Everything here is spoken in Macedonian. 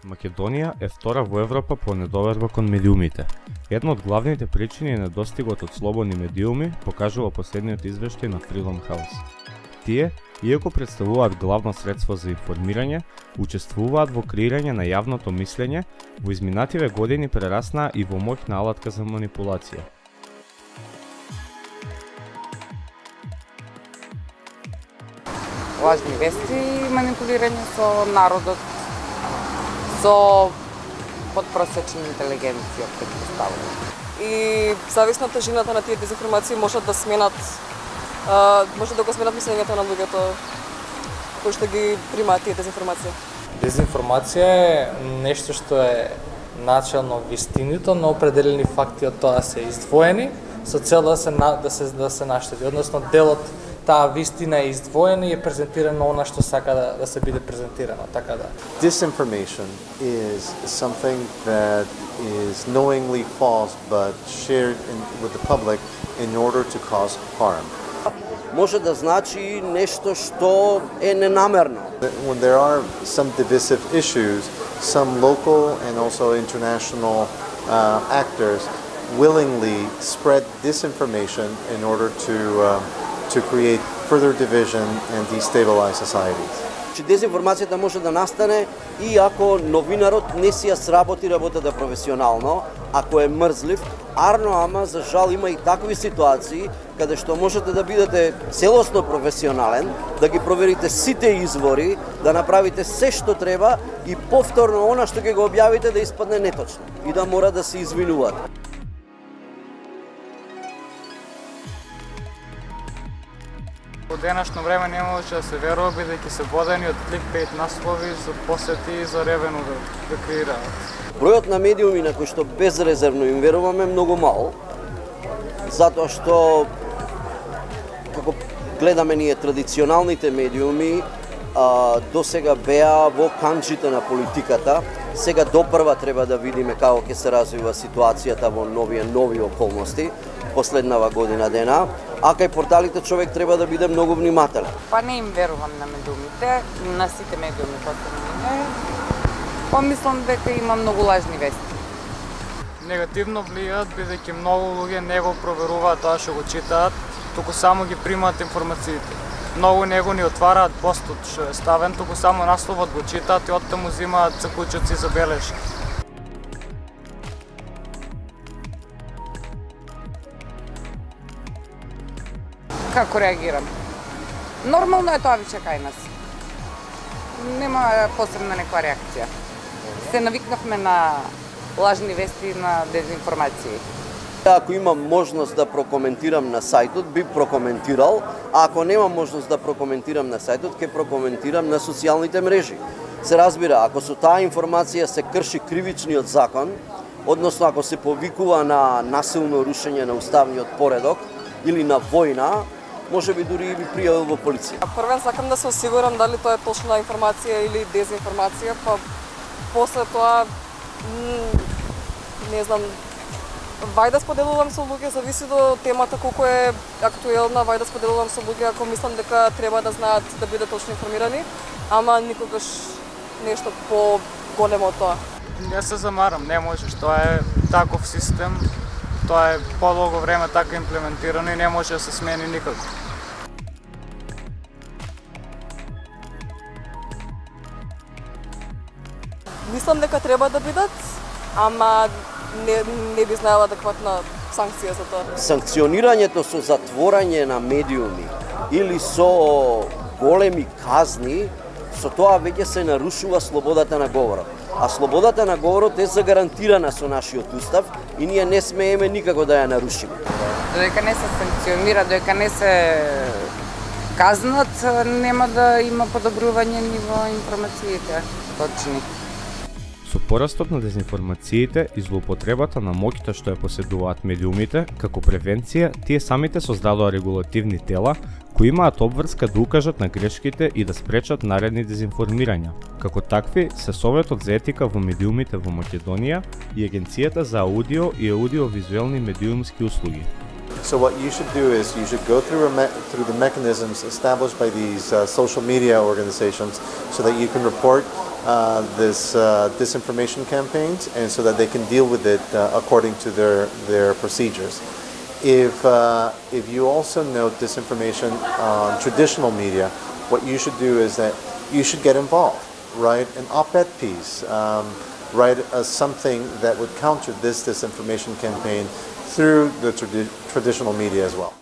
Македонија е втора во Европа по недоверба кон медиумите. Една од главните причини е недостигот од слободни медиуми, покажува последниот извештај на Freedom House. Тие, иако представуваат главно средство за информирање, учествуваат во креирање на јавното мислење, во изминативе години прераснаа и во моќна алатка за манипулација. Лажни вести и манипулирање со народот со подпросечна интелигенција, претпоставувам. И зависно од тежината на тие дезинформации можат да сменат може да го сменат мислењето на луѓето кои што ги примаат тие дезинформации. Дезинформација е нешто што е начелно вистинито, но определени факти од тоа се издвоени со цел да се наштеди, односно делот таа вистина е издвоена и е презентирано она што сака да се биде презентирано, така да. Disinformation is something that is knowingly false but shared with the public in order to cause harm. Може да значи нешто што е ненамерно. When there are some divisive issues, some local and also international actors willingly spread disinformation in order to create further division and destabilize societies. Дезинформацијата може да настане и ако новинарот не си ја сработи работата професионално, ако е мрзлив, ама за жал има и такви ситуации каде што можете да бидете целосно професионален, да ги проверите сите извори, да направите се што треба и повторно она што ќе го објавите да испадне неточно и да мора да се извинувате. Во денешно време не може да се верува бидејќи се водени од кликбейт наслови за посети и за ревену да креираат. Бројот на медиуми на кои што безрезервно им веруваме е многу мал, затоа што како гледаме ние традиционалните медиуми до сега беа во канџите на политиката. Сега допрва треба да видиме како ќе се развива ситуацијата во нови околности последнава година дена, а кај порталите човек треба да биде многу внимателен. Па не им верувам на медиумите, на сите медиуми не. Помислам дека има многу лажни вести. Негативно влијаат бидејќи многу луѓе не го проверуваат тоа што го читаат, туку само ги примаат информациите. Многу него ни отвараат постот што е ставен, туку само насловот го читаат и оттаму земаат закучоци за белешки. Како реагирам? Нормално е тоа више кај нас. Нема посебна некоја реакција. Се навикнавме на лажни вести и на дезинформации. Ако имам можност да прокоментирам на сајтот, би прокоментирал, а ако немам можност да прокоментирам на сајтот, ќе прокоментирам на социјалните мрежи. Се разбира, ако со таа информација се крши кривичниот закон, односно ако се повикува на насилно рушење на уставниот поредок или на војна, може би дури и би пријавил во полиција. Првен сакам да се осигурам дали тоа е точна информација или дезинформација, па после тоа не знам, вај да споделувам со луѓе, зависи до темата колку е актуелна, вај да споделувам со луѓе ако мислам дека треба да знаат да бидат точно информирани, ама никогаш нешто по-големо од тоа. Не се замарам, не можеш, тоа е таков систем, тоа е подолго време така имплементирано и не може да се смени никако. Мислам дека треба да бидат, ама не би знаела адекватна санкција за тоа. Санкционирањето со затворање на медиуми или со големи казни, со тоа веќе се нарушува слободата на говорот. А слободата на говорот е загарантирана со нашиот устав и ние не смееме никако да ја нарушиме. Додека не се санкционира, додека не се казнат, нема да има подобрување ниво информациите точни. Со порастот на дезинформациите и злоупотребата на моќта што ја поседуваат медиумите, како превенција, тие самите создадоа регулативни тела кои имаат обврска да укажат на грешките и да спречат наредни дезинформирања. Како такви се Советот за етика во медиумите во Македонија и Агенцијата за аудио и аудиовизуелни медиумски услуги. So what you should do is you should go through the mechanisms established by these social media organizations so that you can report this disinformation campaigns, and so that they can deal with it according to their procedures. If you also note disinformation on traditional media, what you should do is that you should get involved. Write an op-ed piece, write something that would counter this disinformation campaign through the traditional media as well.